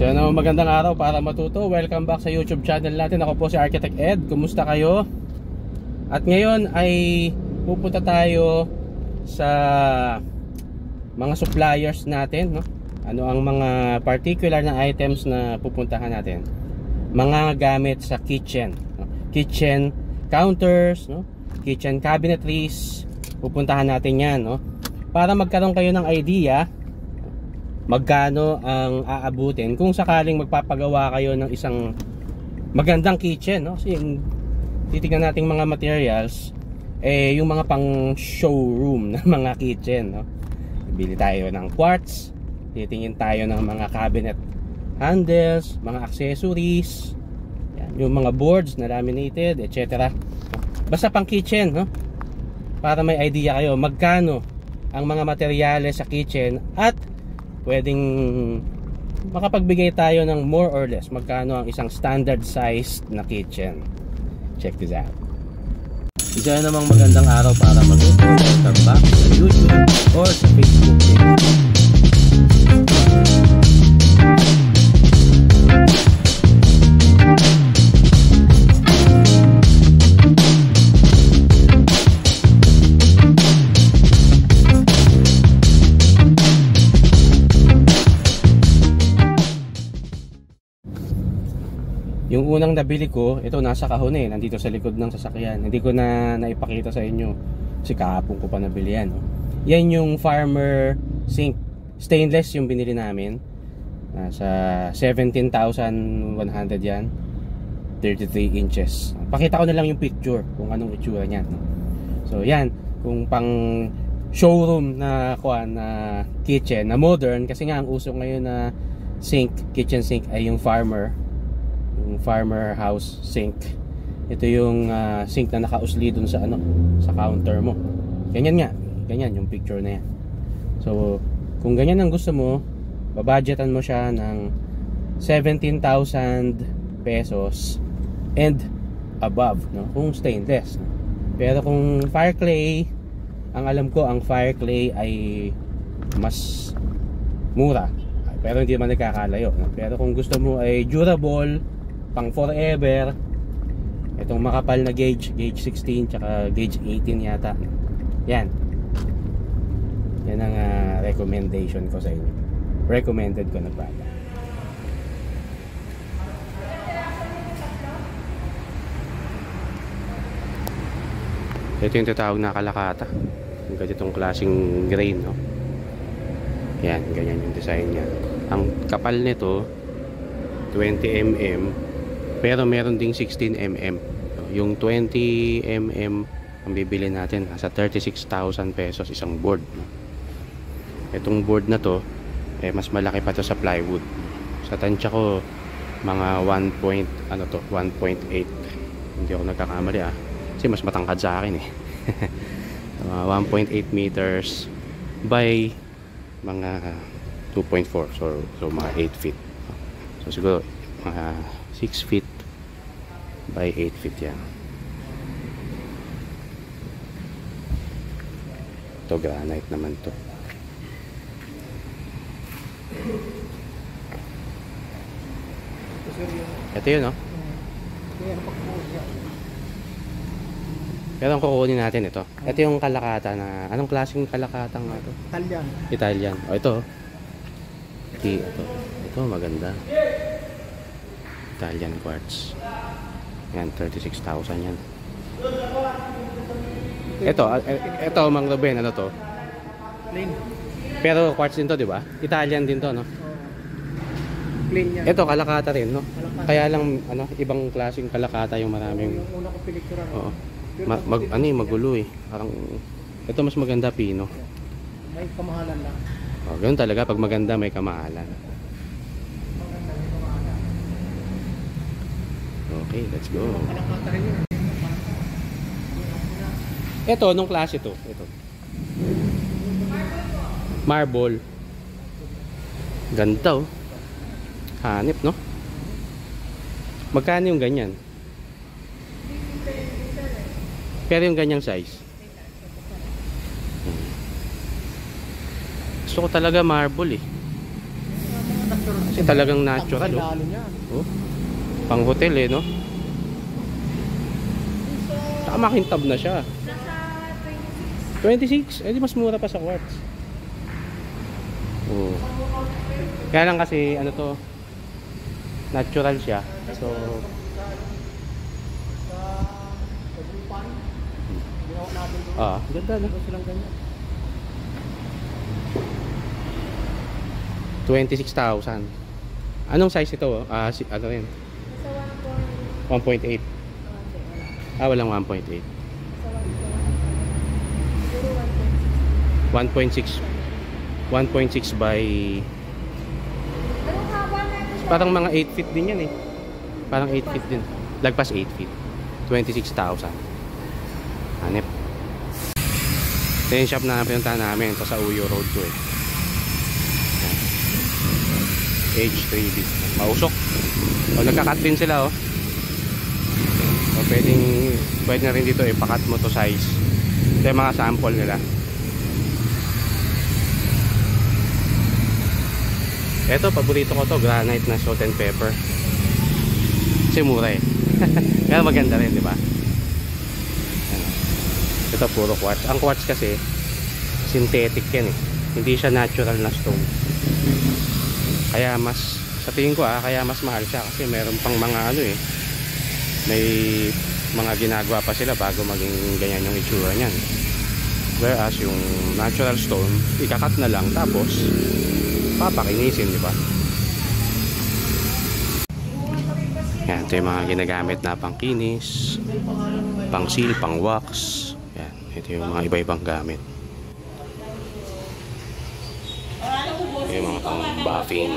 So ano, magandang araw para matuto. Welcome back sa YouTube channel natin. Ako po si Architect Ed. Kumusta kayo? At ngayon ay pupunta tayo sa mga suppliers natin, no? Ano ang mga particular na items na pupuntahan natin? Mga gamit sa kitchen, no? Kitchen counters, no? Kitchen cabinetries. Pupuntahan natin 'yan, no? Para magkaroon kayo ng idea magkano ang aabutin kung sakaling magpapagawa kayo ng isang magandang kitchen, no? Kasi yung titingnan nating mga materials yung mga pang showroom na mga kitchen, no? Bili tayo ng quartz, titingin tayo ng mga cabinet handles, mga accessories, yan, yung mga boards na laminated, etc. Basta pang kitchen, no? Para may idea kayo magkano ang mga materyales sa kitchen at pwedeng makapagbigay tayo ng more or less magkano ang isang standard sized na kitchen. Check this out. Isa namang magandang araw para mag-upload. Welcome back sa YouTube or sa Facebook page. Yung unang nabili ko, ito nasa kahon nandito sa likod ng sasakyan. Hindi ko na naipakita sa inyo kasi kahapon ko pa nabili yan, no? Yan yung farmer sink. Stainless yung binili namin. Nasa 17,100 yan. 33 inches. Pakita ko na lang yung picture kung anong itsura niyan, no? So yan, kung pang showroom na kitchen na modern, kasi nga ang uso ngayon na sink, kitchen sink ay yung farmer house sink. Ito yung sink na nakausli dun sa sa counter mo. Ganyan yung picture na yan. So kung ganyan ang gusto mo, babudgetan mo siya ng 17,000 pesos and above, no? Kung stainless, no? Pero kung fire clay, ang alam ko ang fire clay ay mas mura, pero hindi naman nagkakalayo, no? Pero kung gusto mo ay durable, pang forever, itong makapal na gauge 16 tsaka gauge 18 yata, yan ang recommendation ko sa inyo, recommended ko na product. Ito yung tatawag na kalakata, yung ganitong klaseng grain, no? Yan, ganyan yung design niya. Ang kapal nito 20 mm, pero meron ding 16 mm. Yung 20 mm ang bibili natin nasa 36,000 pesos isang board. Itong board na to mas malaki pa to sa plywood. Sa tansya ko mga 1.8. Hindi ako nagkakamali kasi mas matangkad sa akin 1.8 meters by mga 2.4, so mga 8 feet. So siguro mga 6 feet by 8 feet yan. Ito granite naman to. Ito yun, no? Pero ang kukunin natin ito. Ito yung kalakata na, anong klaseng kalakatang nga ito? Italian. O ito. Ito maganda. Italian quartz. Yan, 36,000 yan. Ito Mang Ruben, ano to? Plain. Pero quartz din to, di ba? Italian din to, no? Plain yan. Ito kalakata rin, no? Kalakata. Kaya lang ibang klaseng kalakata yung maraming. Yung una ko piliktura. Oo. Magulo Parang ito mas maganda pino. May kamahalan lang. Oh, ganoon talaga pag maganda may kamahalan. Okay, let's go. Ito, nung klase to? Ito. Marble. Ganda, hanip, no? Magkano yung ganyan? Pero yung ganyang size. Gusto ko talaga marble Kasi talagang natural, oh. Lalo niya. Oh. Pang hotel eh, no? Saka makintab na siya. 26? Eh di mas mura pa sa quartz. Oh. Kaya lang kasi ano to, natural siya. So ganda na. Silang ganyan. 26,000. Anong size ito? Oh? Ano rin? 1.8. Walang 1.8. 1.6 by parang mga 8 feet din yan eh. Parang 8 feet din. Lagpas 8 feet. 26,000. Hanep. Ito yung shop na pinuntahan namin. Ito sa Uyo Road to eh. H3B. Mausok. O nagkakat din sila oh. O pwede na rin dito ipakat mo to size. Ito yung mga sample nila. Ito, paborito ko to, granite na salt and pepper. Kasi mura eh. Pero maganda rin, di ba? Ito puro quartz. Ang quartz kasi synthetic yan eh. Hindi siya natural na stone. Kaya mas, sa tingin ko kaya mas mahal siya kasi meron pang mga ano eh. May mga ginagawa pa sila bago maging ganyan yung itsura niyan. Whereas yung natural stone, ikakat na lang tapos papakinisin, di ba? Yan, ito yung mga ginagamit na pangkinis, pang seal, pang wax. Yan, ito yung mga iba-ibang gamit. Ito yung mga pang buffing.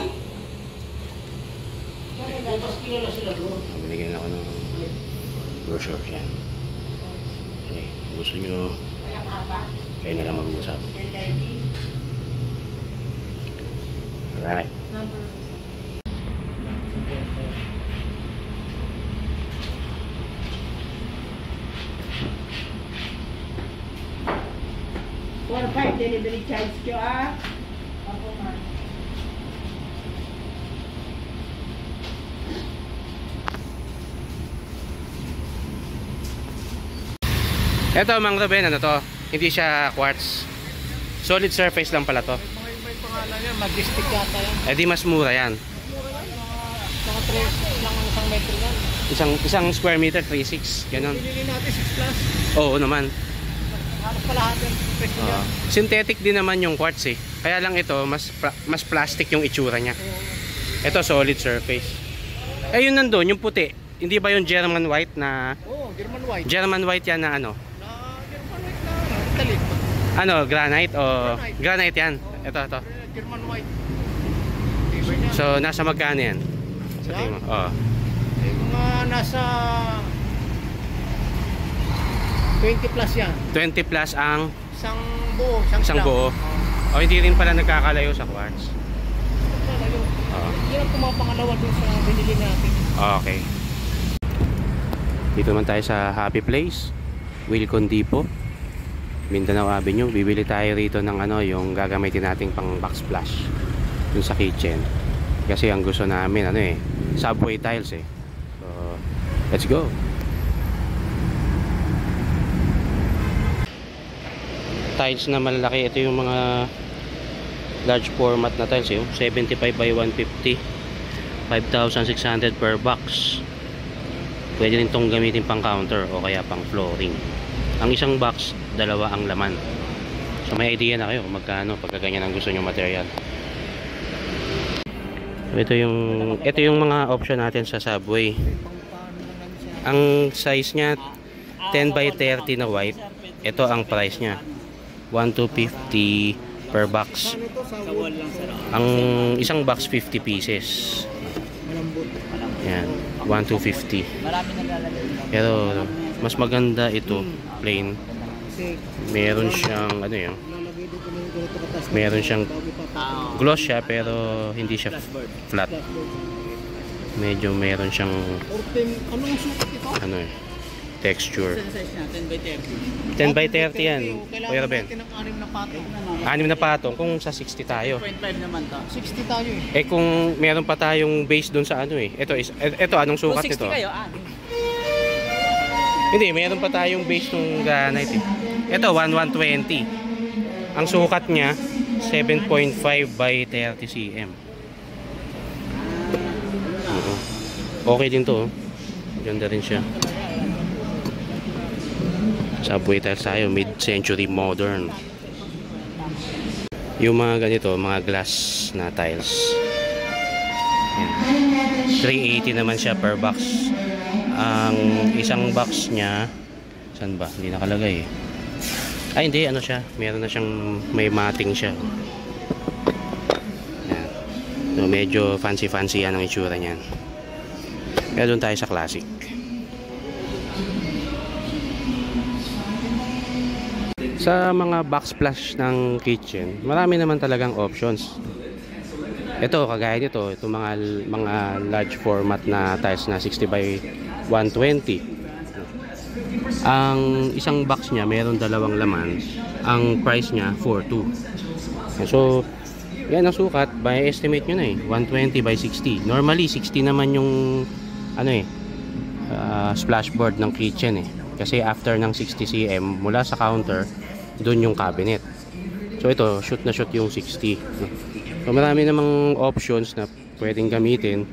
Binigyan ako ng brochure. Yan. Okay, gusto nyo kayo na lang mag-usap. Alright. For 5 delivery charge ko Ito Mang Ruben, ano to? Hindi siya quartz. Solid surface lang pala to. May pangalan yan, Majestic yata yan. Eh di mas mura yan. Saka 3 lang ang isang metro yan. Isang square meter, 3.6. Ganon. Pinili natin 6 plus. Oo naman. Halos palahat yan. Presyo yan. Synthetic din naman yung quartz eh. Kaya lang ito, mas plastic yung itsura niya. Ito solid surface. Eh yun nandun, yung puti. Hindi ba yung German white na... Oo, German white. German white yan na ano? German white na Italy. Ano, granite o... Granite yan. Ito. German white. So, nasa magkano yan? Sa tingin mo? Oo. Mga nasa 20 plus yan. 20 plus ang... Isang buo. Isang buo. O hindi rin pala nagkakalayo sa quartz. Yan ang pumapangalawa doon sa binili natin. Okay. Dito naman tayo sa Happy Place, Wilcon Depot, Mindanao Avenue. Bibili tayo rito ng ano, yung gagamitin nating pang backsplash dun sa kitchen. Kasi ang gusto namin ano eh, subway tiles eh. So, let's go. Tiles na malaki, ito yung mga large format na tiles eh. 75 by 150, 5,600 per box. Pwede rin itong gamitin pang counter o kaya pang flooring. Ang isang box, dalawa ang laman. So may idea na kayo kung magkano pagka ganyan ang gusto nyo material. So, ito yung mga option natin sa Subway. Ang size nya 10 by 30 na white. Ito ang price nya 1,250 per box. Ang isang box 50 pieces. Yan, 1,250. Pero mas maganda ito, plain. Meron siyang ano yun. Meron siyang gloss siya pero hindi siya flat. Medyo meron siyang ano texture. Sa size niya, 10 by 30. 10 by 30 yan. Kailangan Kuya Ruben. natin ng 6 na patong. 6 na patong kung sa 60 tayo. 0.5 naman to. 60 tayo eh. Eh kung meron pa tayong base doon sa ano eh. Ito anong Kung sukat 60 nito? kayo, Hindi, meron pa tayong base ng granite eh. Ito 1120. Ang sukat niya 7.5 by 30 cm. Oo. Okay din to. Ganda rin siya. Subway tiles tayo, mid-century modern. Yung mga ganito, mga glass na tiles. Yan. 380 naman siya per box. Ang isang box niya, saan ba? Hindi nakalagay eh. Ay hindi, ano siya, meron na siyang may matting siya. Yan. So, medyo fancy-fancy yan ang itsura niyan. Kaya doon tayo sa classic. Sa mga backsplash ng kitchen, marami naman talagang options. Ito, kagaya nito, itong mga large format na tiles na 60 by 120. Ang isang box niya, meron dalawang laman. Ang price niya, 4.2. So, yan ang sukat. By estimate nyo na eh, 120 by 60. Normally, 60 naman yung splashboard ng kitchen eh. Kasi after ng 60 cm mula sa counter, doon yung cabinet. So ito, shoot na shoot yung 60. So marami namang options na pwedeng gamitin.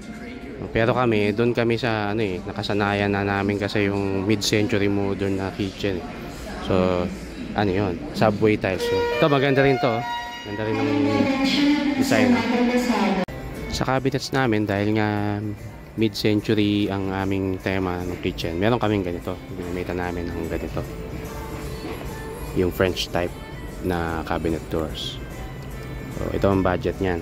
Pero doon kami sa nakasanayan na namin kasi yung mid-century modern na kitchen. So yun, subway tiles. Ito maganda rin to. Ganda rin ng design. Sa cabinets namin, dahil nga mid-century ang aming tema ng kitchen, meron kaming ganito. Ginamitan namin ng ganito, yung French type na cabinet doors. So ito ang budget niyan.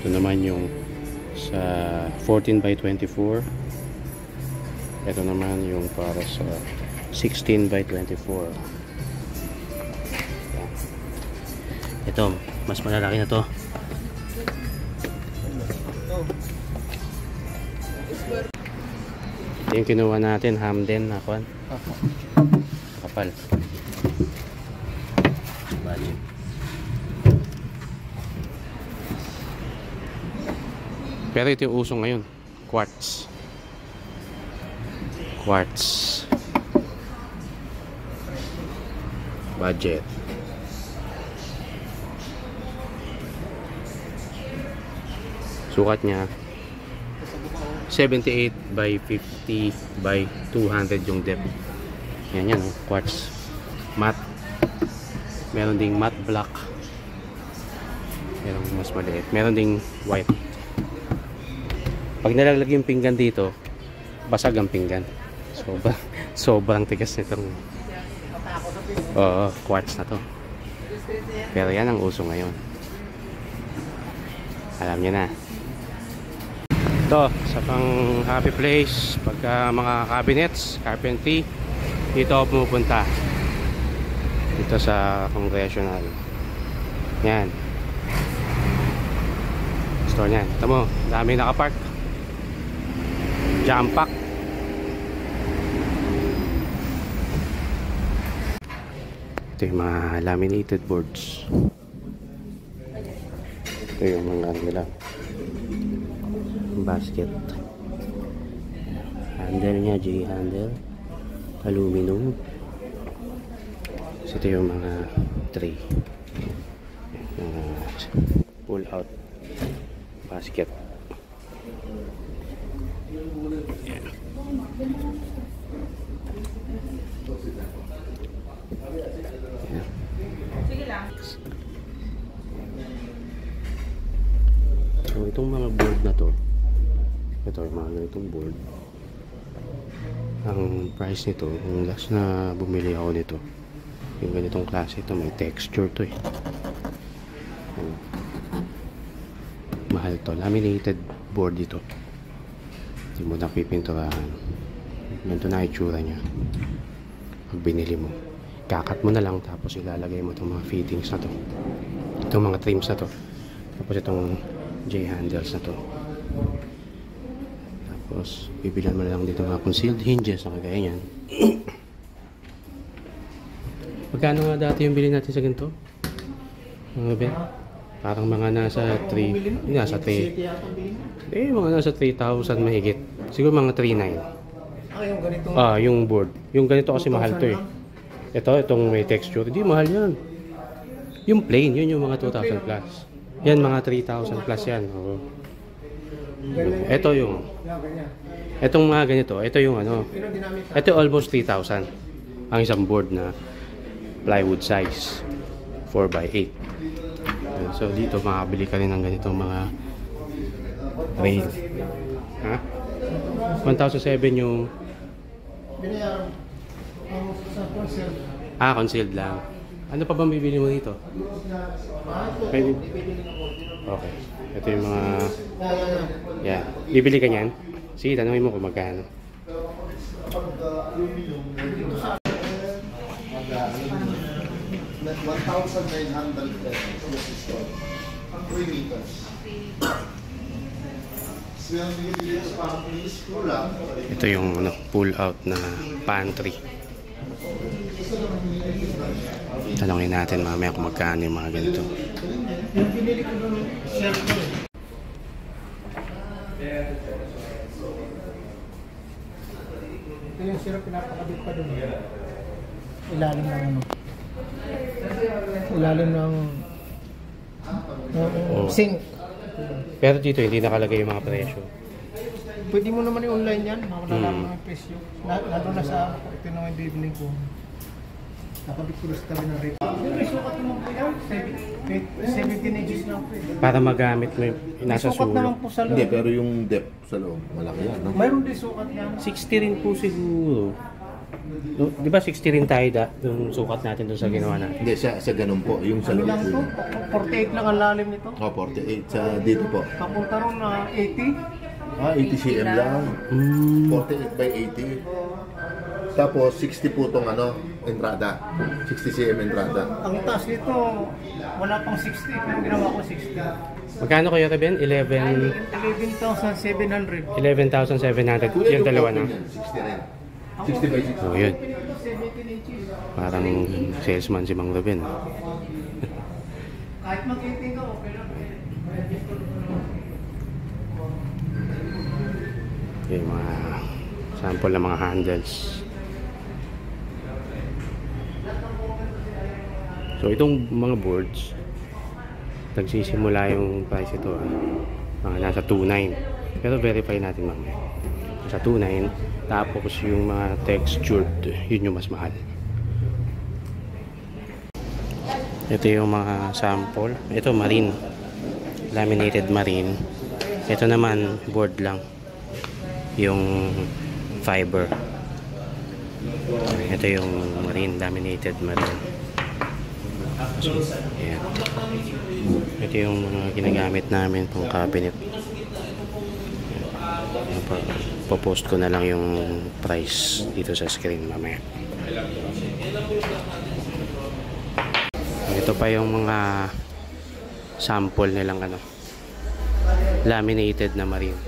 Ito naman yung sa 14 by 24. Ito naman yung para sa 16 by 24. Ito, mas malalaki na to. Ito yung kinuha natin, Hamden na kwan. Kapal. Budget. Pero ito yung uso ngayon, quartz. Quartz. Budget. Sukat niya 78 by 50 by 200 yung depth. Yan quartz. Matte. Meron ding matte black. Meron mas maliit. Meron ding white. Pag nalaglag yung pinggan dito, basag ang pinggan. Sobrang tigas nitong quartz na to. Pero yan ang uso ngayon. Alam niyo na. Ito, sa pang happy place, pagka mga cabinets, carpentry, dito ako pumupunta. Dito sa Congressional. Yan. Store niyan. Ito mo, dami nakapark. Jam pack. Ito yung mga laminated boards. Ito yung mga nila. Basket. Handle niya, J-handle. Aluminum. So, ito yung mga tray. Pull out basket. Yan. So, itong mga board na to, ito yung mga ganitong board, ang price nito, yung last na bumili ako nito, yung ganitong klase, ito may texture to eh. Mahal to, laminated board ito, hindi mo na pipinturahan. Ganito na itsura nya pag binili mo. Kakat mo na lang, tapos ilalagay mo itong mga fittings na to, itong mga trims na to, tapos itong J handles na to. Tapos, bibilan mo na lang dito mga concealed hinges na kagaya yan. Magkano nga dati yung bilhin natin sa ganito? Mga ben? Parang mga nasa 3, nasa 3. Mga nasa 3,000 mahigit. Siguro mga 3,900. Yung ganito. Yung board. Yung ganito kasi mahal to eh. Itong may texture. Hindi, mahal yan. Yung plain, yun yung mga 2,000 plus. Yan, mga 3,000 plus yan. Oo. Ito yung... Itong mga ganito, ito yung ano... Ito almost 3,000. Ang isang board na plywood size. 4x8. So, dito makabili ka rin ng ganitong mga rail. Ha? 1,007 yung... Concealed lang. Ano pa bang bibili mo dito? Pwede. Okay. Ito yung mga... Yeah. Bibili ka niyan? Sige, tanongin mo kung magkano. Ito yung pull out na pantry. Tanongin natin mamaya kung magkano yung mga ganito. Yung pinili ko ng shelf ko eh. Ito yung syrup pinapakabit pa dun. Ilalim ng ano. Ilalim ng sink. Pero dito hindi nakalagay yung mga presyo. Pwede mo naman i-online yan. Malalaman ang presyo. Lalo na sa ito naman yung bibili ko. Nakabit ko sa tabi ng rate. May sukat naman po yan. 17 inches lang po. Para magamit mo yung nasa Sukat naman sulok. po sa loob. Hindi, pero yung depth sa loob, malaki yan, no? Mayroon din sukat yan. 60 rin po siguro. No, di ba 60 rin tayo yung sukat natin doon sa ginawa natin? Hindi, sa ganun po, yung sa Ano loob lang po. to? 48 lang ang lalim nito. 48 sa dito po. Papunta ron na 80. 80 cm lang. 48 by 80. Tapos 60 po itong entrada. 60 cm entrada. Ang taas nito, wala pang 60. Pero ginawa ko 60. Magkano kayo, Reben? 11,700. 11,700. Yung dalawa na. 60 rin. 60 by 60. So, yun. 17 inches. Parang salesman si Mang Reben. Kahit mag-18 ka, okay lang. Yung mga sample ng mga handles. So itong mga boards, nagsisimula yung price ito mga nasa 2,900. Pero verify natin mamaya. Sa 2,900. Tapos yung mga textured, yun yung mas mahal. Ito yung mga sample. Ito marine, laminated marine. Ito naman board lang, yung fiber. Ito yung marine, laminated marine. So, ayan. Ito yung mga ginagamit namin pang cabinet. Popost ko na lang yung price dito sa screen mamaya. Ito pa yung mga sample nilang laminated na marine.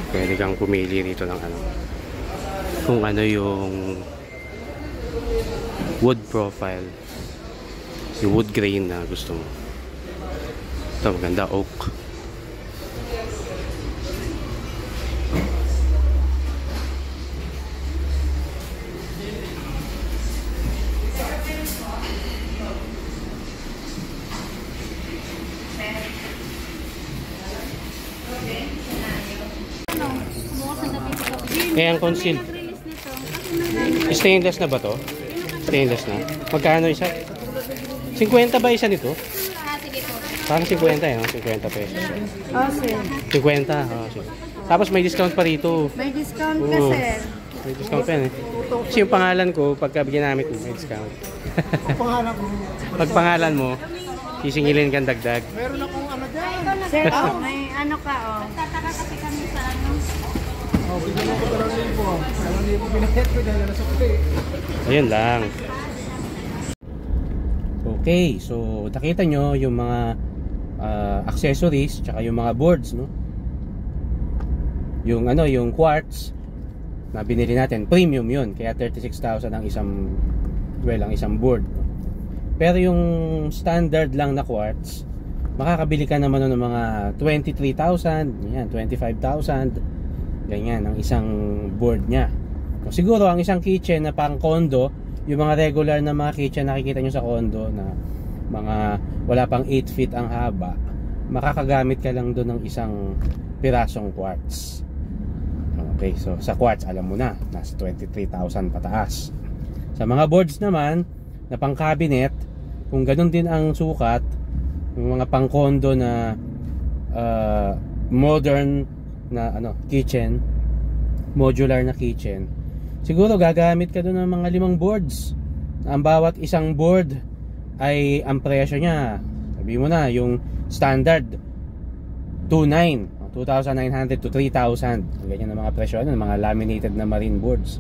Pwede kang pumili rito ng kung ano yung wood profile, yung wood grain na gusto mo. Ito maganda, oak. Kaya ang concealed. Stainless na ba to? Stainless na. Magkano isa? 50 ba isa nito? Sige po. Parang 50 eh, 50 pesos. Oh, sir. 50, sige. Tapos may discount pa rito. May discount ka, Oo. sir. May discount pa yan eh. Kasi yung pangalan ko, pagka ginamit mo, may discount. Pangalan ko. Pag pangalan mo, sisingilin kang dagdag. Meron akong dyan. Sir, may ano ka, oh. Tataka kasi kami sa ano. Bigyan ako 2,000. 2,000 binayad ko dahil nasa puti. Ayun lang. Okay, so nakita nyo yung mga accessories tsaka yung mga boards, no? Yung yung quartz na binili natin, premium yun, kaya 36,000 ang isang board, no? Pero yung standard lang na quartz, makakabili ka naman ng mga 23,000, yan, 25,000, ganyan ang isang board nya. So, siguro ang isang kitchen na pang condo, yung mga regular na mga kitchen nakikita nyo sa condo na mga wala pang 8 feet ang haba, makakagamit ka lang doon ng isang pirasong quartz. Okay, so sa quartz alam mo na, nasa 23,000 pataas. Sa mga boards naman na pang cabinet, kung ganun din ang sukat, yung mga pang condo na modern na kitchen, modular na kitchen, siguro gagamit ka doon ng mga 5 boards. Ang bawat isang board ay ang presyo niya, sabi mo na, yung standard 2,900 to 3,000, ganyan ang mga presyo ng mga laminated na marine boards.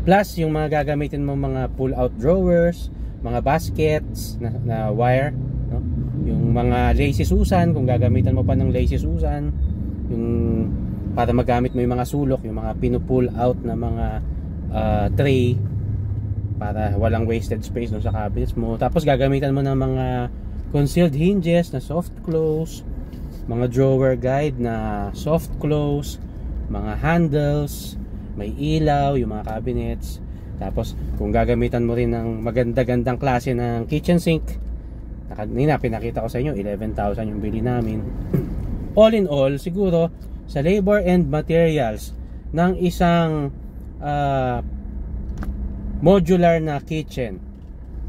Plus yung mga gagamitin mo mga pull out drawers, mga baskets na wire, no? Yung mga lacy susan, kung gagamitan mo pa ng lacy susan, yung para magamit mo yung mga sulok, yung mga pinupull out na mga tray para walang wasted space doon sa cabinets mo. Tapos gagamitan mo ng mga concealed hinges na soft close, mga drawer guide na soft close, mga handles, may ilaw, yung mga cabinets. Tapos kung gagamitan mo rin ng maganda-gandang klase ng kitchen sink, pinakita ko sa inyo, 11,000 yung bili namin. All in all, siguro sa labor and materials ng isang modular na kitchen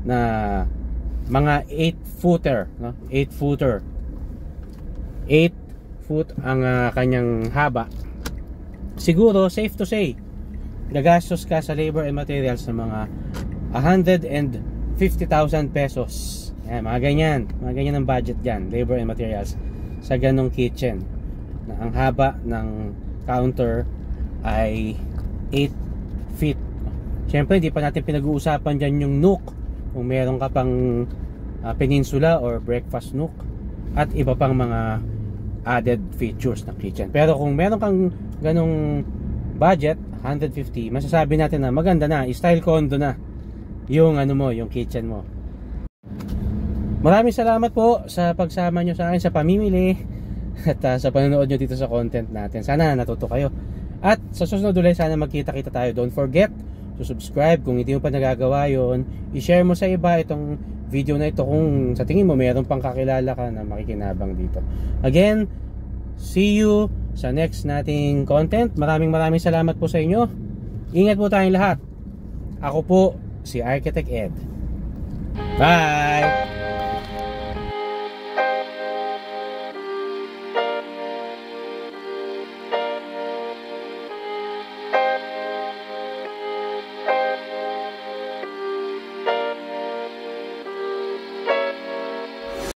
na mga 8-footer, no? 8-footer, 8 foot ang kanyang haba, siguro safe to say gagastos ka sa labor and materials ng mga 150,000 pesos. Yan, mga ganyan ang budget dyan, labor and materials sa ganong kitchen na ang haba ng counter ay 8 feet. Siyempre hindi pa natin pinag-uusapan dyan yung nook, kung meron ka pang peninsula or breakfast nook at iba pang mga added features ng kitchen. Pero kung meron kang ganong budget, 150, masasabi natin na maganda na, style condo na yung yung kitchen mo. Maraming salamat po sa pagsama nyo sa akin sa pamimili at sa panonood nyo dito sa content natin. Sana natuto kayo. At sa susunod ulit, sana magkita-kita tayo. Don't forget to subscribe kung hindi mo pa nagagawa yon. I-share mo sa iba itong video na ito kung sa tingin mo mayroon pang kakilala ka na makikinabang dito. Again, see you sa next nating content. Maraming salamat po sa inyo. Ingat po tayong lahat. Ako po si Architect Ed. Bye!